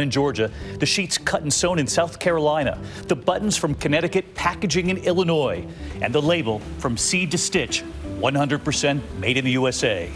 In Georgia, the sheets cut and sewn in South Carolina, the buttons from Connecticut, packaging in Illinois, and the label from seed to stitch, 100% made in the USA.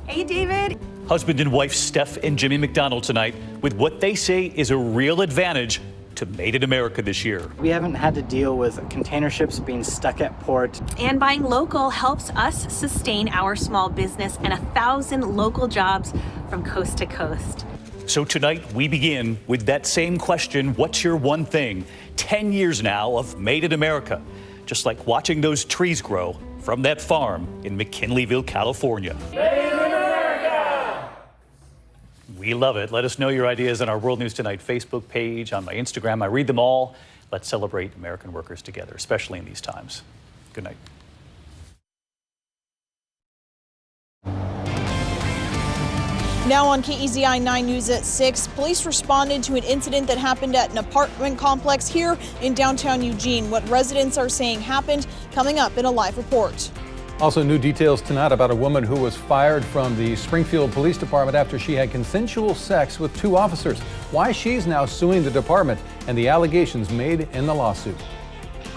Hey, David. Husband and wife Steph and Jimmy McDonald tonight with what they say is a real advantage to Made in America this year. We haven't had to deal with container ships being stuck at port. And buying local helps us sustain our small business and 1,000 local jobs from coast to coast. So tonight we begin with that same question, what's your one thing? 10 years now of Made in America, just like watching those trees grow from that farm in McKinleyville, California. Made in America! We love it. Let us know your ideas on our World News Tonight Facebook page, on my Instagram. I read them all. Let's celebrate American workers together, especially in these times. Good night. Now on KEZI 9 News at 6, police responded to an incident that happened at an apartment complex here in downtown Eugene. What residents are saying happened, coming up in a live report. Also, new details tonight about a woman who was fired from the Springfield Police Department after she had consensual sex with 2 officers. Why she's now suing the department and the allegations made in the lawsuit.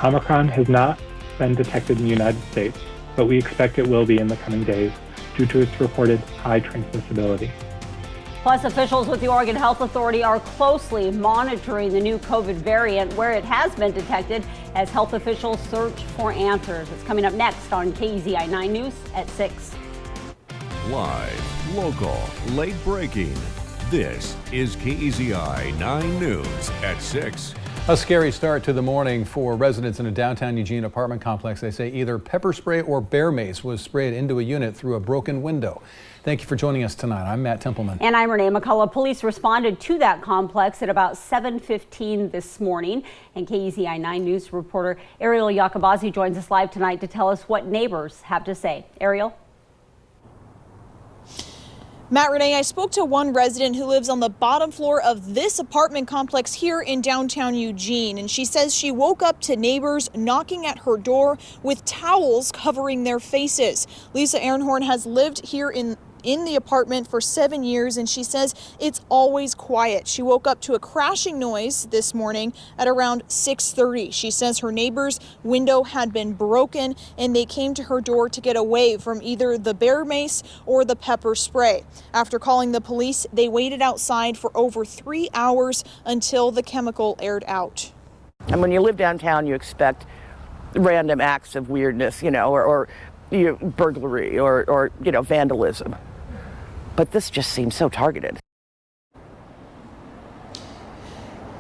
Omicron has not been detected in the United States, but we expect it will be in the coming days due to its reported high transmissibility. Plus, officials with the Oregon Health Authority are closely monitoring the new COVID variant where it has been detected as health officials search for answers. It's coming up next on KEZI 9 News at 6. Live, local, late breaking. This is KEZI 9 News at 6. A scary start to the morning for residents in a downtown Eugene apartment complex. They say either pepper spray or bear mace was sprayed into a unit through a broken window. Thank you for joining us tonight. I'm Matt Templeman. And I'm Renee McCullough. Police responded to that complex at about 7:15 this morning. And KEZI 9 News reporter Ariel Yacobazi joins us live tonight to tell us what neighbors have to say. Ariel? Matt, Renee, I spoke to one resident who lives on the bottom floor of this apartment complex here in downtown Eugene, and she says she woke up to neighbors knocking at her door with towels covering their faces. Lisa Ehrenhorn has lived here in the apartment for 7 years, and she says it's always quiet. She woke up to a crashing noise this morning at around 6:30. She says her neighbor's window had been broken and they came to her door to get away from either the bear mace or the pepper spray. After calling the police, they waited outside for over 3 hours until the chemical aired out. And when you live downtown, you expect random acts of weirdness, or burglary or vandalism. But this just seems so targeted.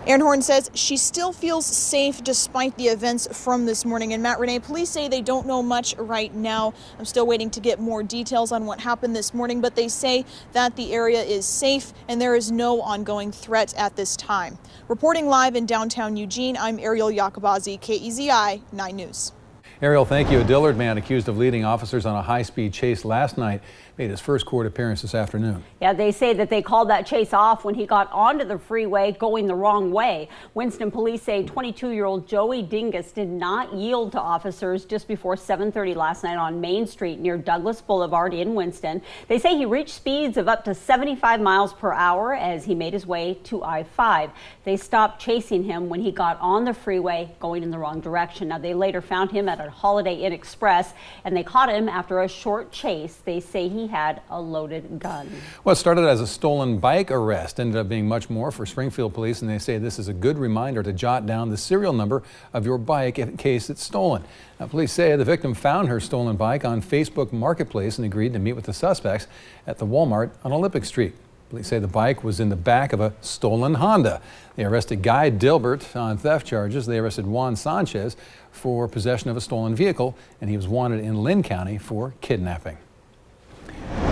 Ehrenhorn says she still feels safe despite the events from this morning. And Matt, Renee, police say they don't know much right now. I'm still waiting to get more details on what happened this morning, but they say that the area is safe and there is no ongoing threat at this time. Reporting live in downtown Eugene, I'm Ariel Yacobazi, KEZI 9 News. Ariel, thank you. A Dillard man accused of leading officers on a high-speed chase last night made his first court appearance this afternoon. Yeah, they say that they called that chase off when he got onto the freeway going the wrong way. Winston police say 22-year-old Joey Dingus did not yield to officers just before 7:30 last night on Main Street near Douglas Boulevard in Winston. They say he reached speeds of up to 75 miles per hour as he made his way to I-5. They stopped chasing him when he got on the freeway going in the wrong direction. Now, they later found him at a Holiday Inn Express and they caught him after a short chase. They say he had a loaded gun. What started as a stolen bike arrest ended up being much more for Springfield Police, and they say this is a good reminder to jot down the serial number of your bike in case it's stolen. Now, police say the victim found her stolen bike on Facebook Marketplace and agreed to meet with the suspects at the Walmart on Olympic Street. Police say the bike was in the back of a stolen Honda. They arrested Guy Dilbert on theft charges. They arrested Juan Sanchez for possession of a stolen vehicle, and he was wanted in Lynn County for kidnapping.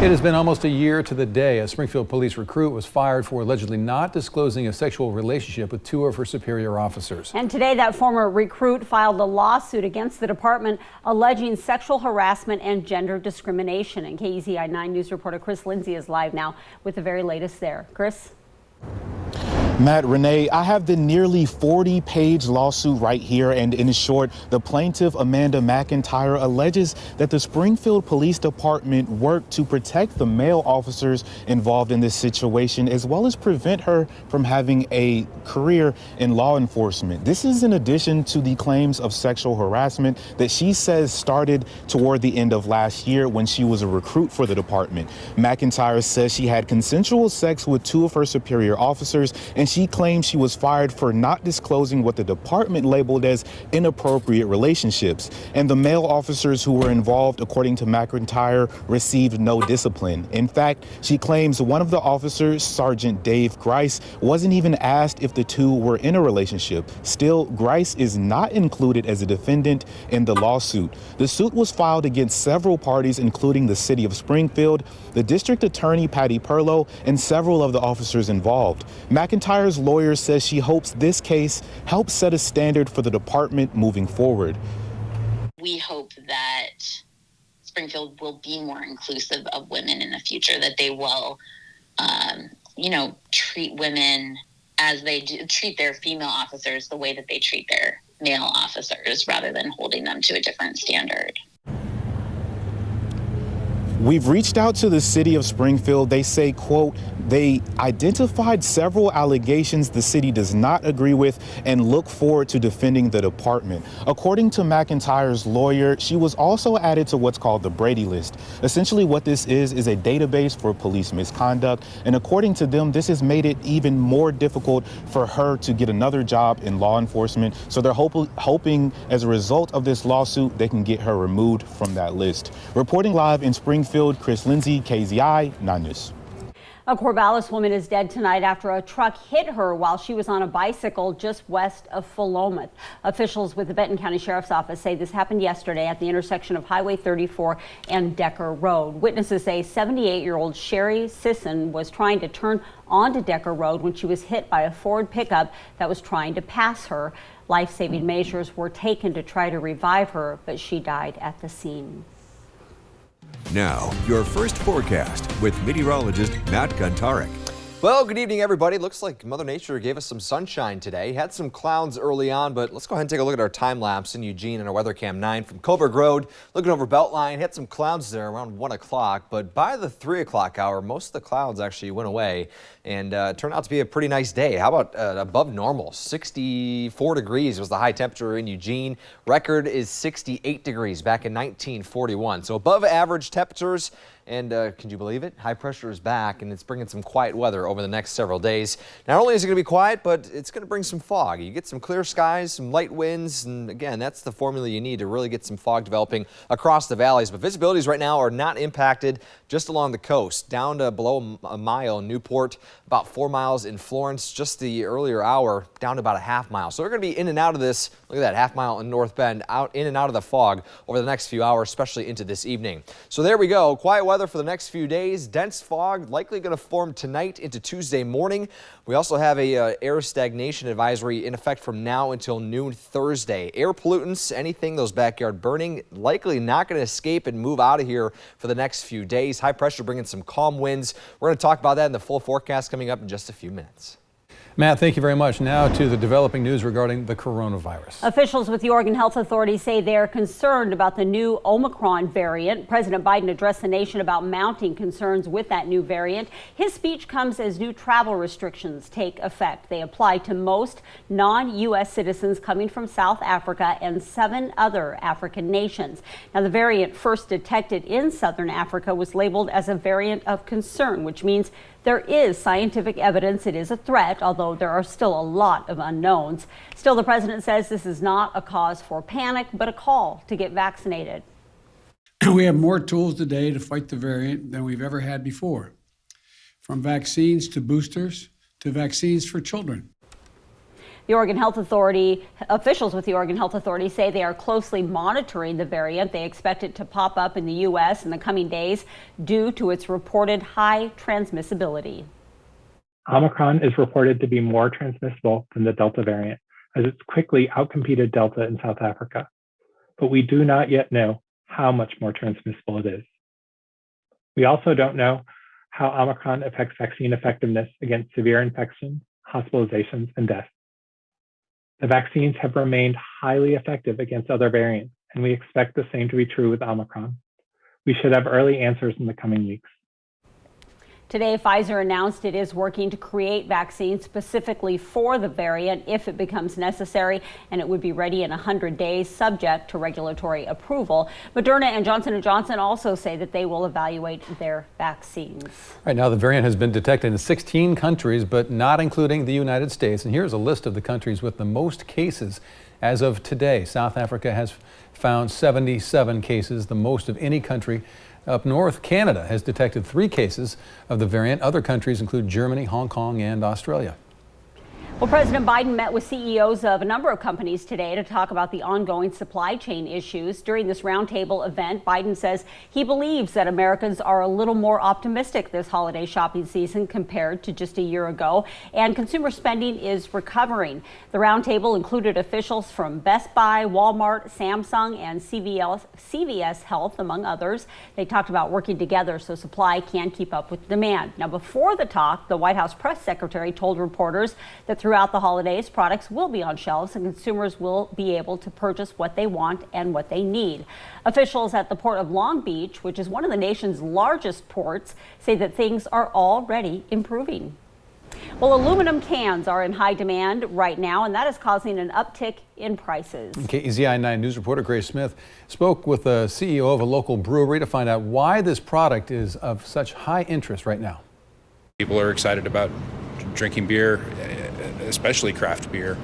It has been almost a year to the day a Springfield Police recruit was fired for allegedly not disclosing a sexual relationship with 2 of her superior officers. And today that former recruit filed a lawsuit against the department alleging sexual harassment and gender discrimination. And KEZI 9 News reporter Chris Lindsay is live now with the very latest there. Chris? Matt, Renee, I have the nearly 40-page lawsuit right here, and in short, the plaintiff, Amanda McIntyre, alleges that the Springfield Police Department worked to protect the male officers involved in this situation, as well as prevent her from having a career in law enforcement. This is in addition to the claims of sexual harassment that she says started toward the end of last year when she was a recruit for the department. McIntyre says she had consensual sex with two of her superior officers, and she claims she was fired for not disclosing what the department labeled as inappropriate relationships. And the male officers who were involved, according to McIntyre, received no discipline. In fact, she claims one of the officers, Sergeant Dave Grice, wasn't even asked if the two were in a relationship. Still, Grice is not included as a defendant in the lawsuit. The suit was filed against several parties, including the city of Springfield, the district attorney, Patty Perlow, and several of the officers involved. McIntyre's lawyer says she hopes this case helps set a standard for the department moving forward. We hope that Springfield will be more inclusive of women in the future, that they will, treat women as they treat their female officers the way that they treat their male officers, rather than holding them to a different standard. We've reached out to the city of Springfield. They say, quote, they identified several allegations the city does not agree with and look forward to defending the department. According to McIntyre's lawyer, she was also added to what's called the Brady List. Essentially what this is a database for police misconduct. And according to them, this has made it even more difficult for her to get another job in law enforcement. So they're hoping as a result of this lawsuit, they can get her removed from that list. Reporting live in Springfield, Chris Lindsay, KZI 9 News. A Corvallis woman is dead tonight after a truck hit her while she was on a bicycle just west of Philomath. Officials with the Benton County Sheriff's Office say this happened yesterday at the intersection of Highway 34 and Decker Road. Witnesses say 78-year-old Sherry Sisson was trying to turn onto Decker Road when she was hit by a Ford pickup that was trying to pass her. Life-saving measures were taken to try to revive her, but she died at the scene. Now, your first forecast with meteorologist Matt Guntarek. Well, good evening, everybody. Looks like Mother Nature gave us some sunshine today. Had some clouds early on, but let's go ahead and take a look at our time lapse in Eugene and our weather cam 9 from Coburg Road. Looking over Beltline, had some clouds there around 1 o'clock, but by the 3 o'clock hour, most of the clouds actually went away and turned out to be a pretty nice day. How about above normal? 64 degrees was the high temperature in Eugene. Record is 68 degrees back in 1941. So above average temperatures. And can you believe it? High pressure is back, and it's bringing some quiet weather over the next several days. Not only is it going to be quiet, but it's going to bring some fog. You get some clear skies, some light winds, and again, that's the formula you need to really get some fog developing across the valleys. But visibilities right now are not impacted just along the coast, down to below a mile in Newport, about 4 miles in Florence, just the earlier hour, down to about a half mile. So we're going to be in and out of this, look at that, half mile in North Bend, out in and out of the fog over the next few hours, especially into this evening. So there we go, quiet weather for the next few days. Dense fog likely going to form tonight into Tuesday morning. We also have a air stagnation advisory in effect from now until noon Thursday. Air pollutants, anything, those backyard burning, likely not going to escape and move out of here for the next few days. High pressure bringing some calm winds. We're going to talk about that in the full forecast coming up in just a few minutes. Matt, thank you very much. Now to the developing news regarding the coronavirus. Officials with the Oregon Health Authority say they are concerned about the new Omicron variant. President Biden addressed the nation about mounting concerns with that new variant. His speech comes as new travel restrictions take effect. They apply to most non-U.S. citizens coming from South Africa and 7 other African nations. Now, the variant first detected in Southern Africa was labeled as a variant of concern, which means there is scientific evidence it is a threat, although there are still a lot of unknowns. Still, the president says this is not a cause for panic, but a call to get vaccinated. We have more tools today to fight the variant than we've ever had before, from vaccines to boosters to vaccines for children. The Oregon Health Authority, officials with the Oregon Health Authority say they are closely monitoring the variant. They expect it to pop up in the U.S. in the coming days due to its reported high transmissibility. Omicron is reported to be more transmissible than the Delta variant, as it's quickly outcompeted Delta in South Africa. But we do not yet know how much more transmissible it is. We also don't know how Omicron affects vaccine effectiveness against severe infection, hospitalizations, and deaths. The vaccines have remained highly effective against other variants, and we expect the same to be true with Omicron. We should have early answers in the coming weeks. Today, Pfizer announced it is working to create vaccines specifically for the variant if it becomes necessary, and it would be ready in 100 days, subject to regulatory approval. Moderna and Johnson & Johnson also say that they will evaluate their vaccines. Right now, the variant has been detected in 16 countries, but not including the United States. And here's a list of the countries with the most cases as of today. South Africa has found 77 cases, the most of any country. Up north, Canada has detected 3 cases of the variant. Other countries include Germany, Hong Kong, and Australia. Well, President Biden met with CEOs of a number of companies today to talk about the ongoing supply chain issues. During this roundtable event, Biden says he believes that Americans are a little more optimistic this holiday shopping season compared to just a year ago, and consumer spending is recovering. The roundtable included officials from Best Buy, Walmart, Samsung, and CVS Health, among others. They talked about working together so supply can keep up with demand. Now, before the talk, the White House press secretary told reporters that throughout the holidays, products will be on shelves and consumers will be able to purchase what they want and what they need. Officials at the Port of Long Beach, which is one of the nation's largest ports, say that things are already improving. Well, aluminum cans are in high demand right now, and that is causing an uptick in prices. KEZI 9 News reporter Grace Smith spoke with the CEO of a local brewery to find out why this product is of such high interest right now. People are excited about drinking beer, especially craft beer,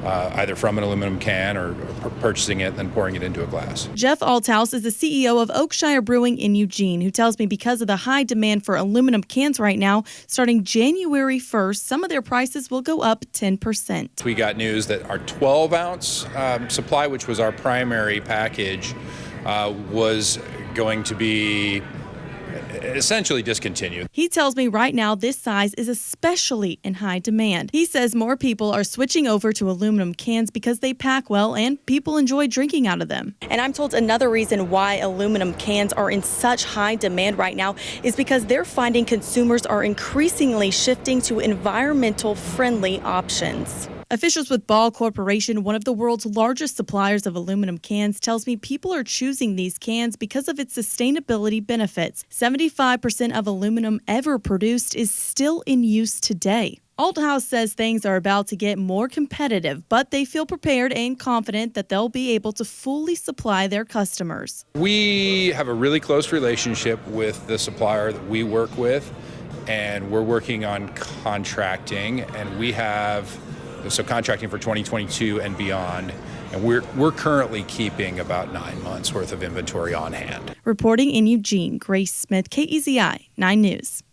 either from an aluminum can or purchasing it and then pouring it into a glass. Jeff Althouse is the CEO of Oakshire Brewing in Eugene, who tells me because of the high demand for aluminum cans right now, starting January 1st, some of their prices will go up 10%. We got news that our 12-ounce supply, which was our primary package, was going to be essentially discontinued. He tells me right now this size is especially in high demand. He says more people are switching over to aluminum cans because they pack well and people enjoy drinking out of them. And I'm told another reason why aluminum cans are in such high demand right now is because they're finding consumers are increasingly shifting to environmental friendly options. Officials with Ball Corporation, one of the world's largest suppliers of aluminum cans, tells me people are choosing these cans because of its sustainability benefits. 75% of aluminum ever produced is still in use today. Althouse says things are about to get more competitive, but they feel prepared and confident that they'll be able to fully supply their customers. We have a really close relationship with the supplier that we work with, and we're working on contracting, and we have contracting for 2022 and beyond, and we're currently keeping about 9 months worth of inventory on hand. Reporting in Eugene, Grace Smith, KEZI 9 News.